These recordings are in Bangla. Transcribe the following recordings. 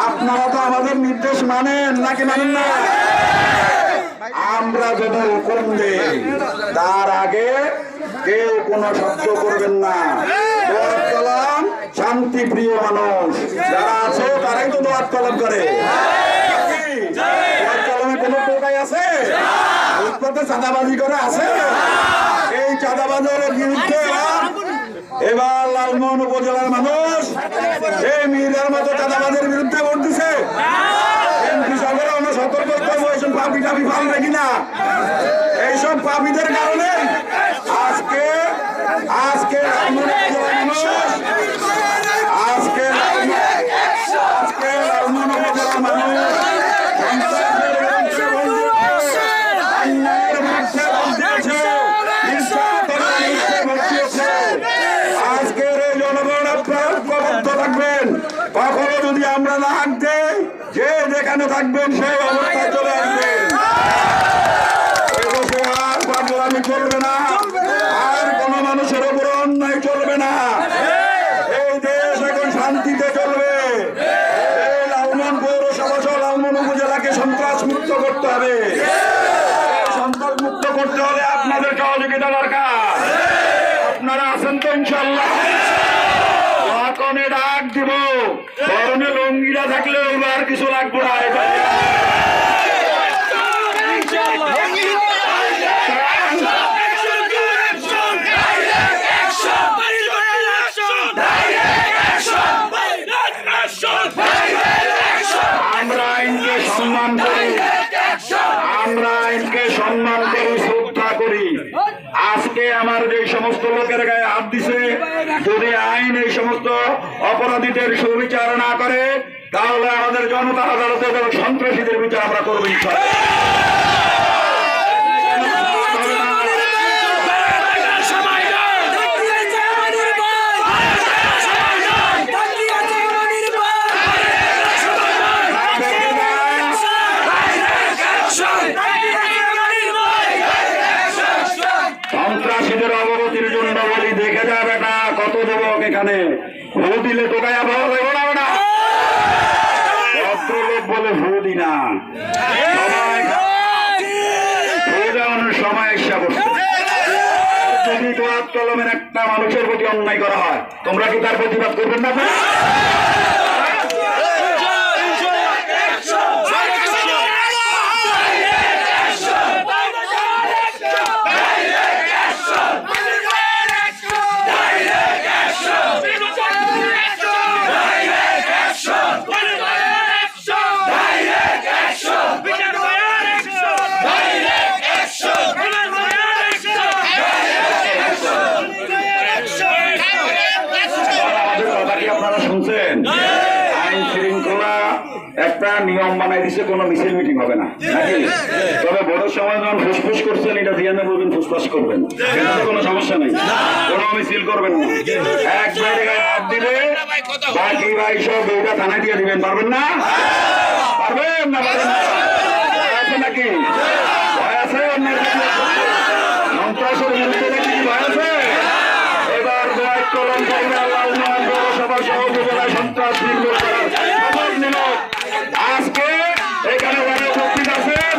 আপনারা তো আমাদের নির্দেশ মানেন নাকি মানেন না? আমরা যদি হুকুম দেই তার আগে কেউ কোনো শব্দ করবেন না। দোয়াত কালাম শান্তি প্রিয় মানুষ যারা আছে তারাই তো দোয়াত কালাম করে। দোয়াত কালামে কোনো টোকাই আছে? উৎপত্তি চাঁদাবাজি করে আছে? এই চাঁদাবাজের বিরুদ্ধে এবার লালমোহন উপজেলার মানুষ এই মিরার মতো চাঁদাবাজের বিরুদ্ধে ভোট দিছে। আমরা সতর্ক করবো এইসব পাপি টাপি ফালবে কিনা। এইসব পাপিদের কারণে আজকে আজকে আজকে লালমোহন উপজেলার মানুষ কখনো যদি আমরা না হাঁক দেই যে যেখানে থাকবেন সেই অবস্থায় চলে আসবেন। আর পাগলামি চলবে না, আর কোন মানুষের উপর অন্যায় চলবে না। এই দেশ এখন শান্তিতে চলবে। এই লালমোহন পৌরসভা সহ লালমোহন উপজেলাকে সন্ত্রাস মুক্ত করতে হবে। সন্ত্রাস মুক্ত করতে হলে আপনাদের সহযোগিতা দরকার। আপনারা আছেন তো ইনশাল্লাহ? ডাক দিব পরনে লঙ্গিরা থাকলে এবার কিছু লাগবে না। আমরা আইনকে সম্মান করি, আমরা আইনকে সম্মান করি, শ্রদ্ধা করি। আজকে আমার যে সমস্ত লোকের গায়ে হাত দিছে, যদি আইন এই সমস্ত অপরাধীদের সুবিচার না করে তাহলে আমাদের জনতা আদালতে সন্ত্রাসীদের বিচার আমরা করবো ইনশাআল্লাহ। সন্ত্রাসীদের অবগতির জন্য বলি, দেখে যাবে না কত যুবক এখানে ভূ দিলে তোকায় আবহাওয়া দেবো না। ভদ্রলোক বলে ভূ দি না, সময় এসে বসে। যদি দোয়াত কলমের একটা মানুষের প্রতি অন্যায় করা হয়, তোমরা কি তার প্রতিবাদ করবেন না? আপনারা শুনছেন আইন শৃঙ্খলা একটা নিয়ম বানাই দিচ্ছে, কোনো মিছিল মিটিং হবে না নাকি? তবে বড় সময় যখন ফুসফুস করছেন এটা ধিয়ানে বলবেন, ফুসফাস করবেন, কোনো সমস্যা নেই, কোনো মিছিল করবেন না। এক জায়গায় হাত দিলে বাকি ভাই সব বউটা থানায় দিয়ে দিবেন, পারবেন না? পারবেন না? পারবেন না আছে নাকি? ভয় আছে? সন্ত্রাসের বিরুদ্ধে নাকি ভয় আছে? এবার দোয়াত কলম করবে লালমোহন পৌরসভা সহ উপজেলা সন্ত্রাস নির্মূল করার শপথ নিল। আজকে এখানে যারা উপস্থিত আছেন,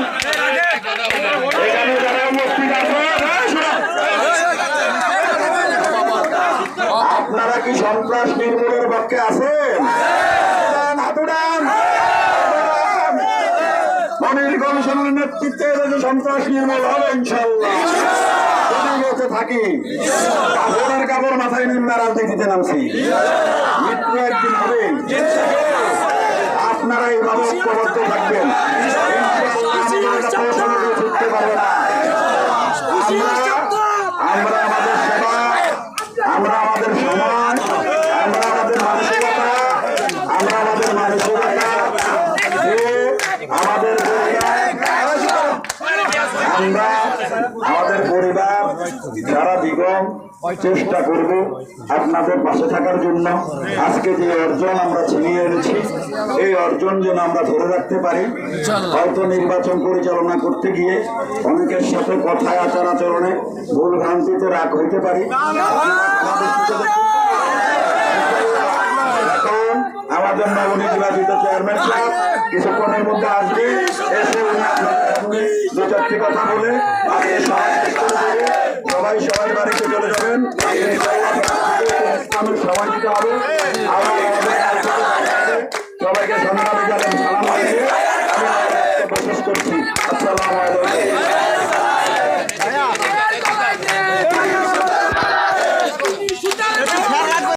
এখানে যারা উপস্থিত আছেন, আপনারা কি সন্ত্রাস নির্মূলের পক্ষে আছেন? মনির কমিশনের নেতৃত্বে সন্ত্রাস নির্মূল হবে ইনশাল্লাহ। থাকি কাপড়ের কাপড় মাথায় নিম্ন রাজনীতিতে নামছি, মৃত্যু একদিন হবে। আপনারা এইভাবে ঐক্যবদ্ধ থাকবেন, ছুটতে পারবে না। আমরা আমাদের সেবা, আমরা আমাদের সমাজ, আমরা আমাদের মানসিকতা, আমরা আমাদের মানসিকতা আমরা আমাদের পরিবার সারা জীবন চেষ্টা করব আপনাদের পাশে থাকার জন্য। আজকে যে অর্জন আমরা ছিনিয়ে এনেছি, এই অর্জন যেন আমরা ধরে রাখতে পারি। হয়তো নির্বাচন পরিচালনা করতে গিয়ে অনেকের সাথে কথায় আচার আচরণে ভুল ভ্রান্তিতে রাগ হইতে পারি। আমাদের জন্য উনি নির্বাচিত চেয়ারম্যান সাহেব কিছুক্ষণের মধ্যে আসবে, এসে উনি আপনাদের সামনে দু চারটি কথা বলে আজকে সবাই সবাই বাড়িতে চলে যাবেন। ইসলামের সবাই দিতে হবে। সবাইকে সংগ্রামী জানেন সালাম দিয়ে আমি শেষ করছি। আসসালামু আলাইকুম।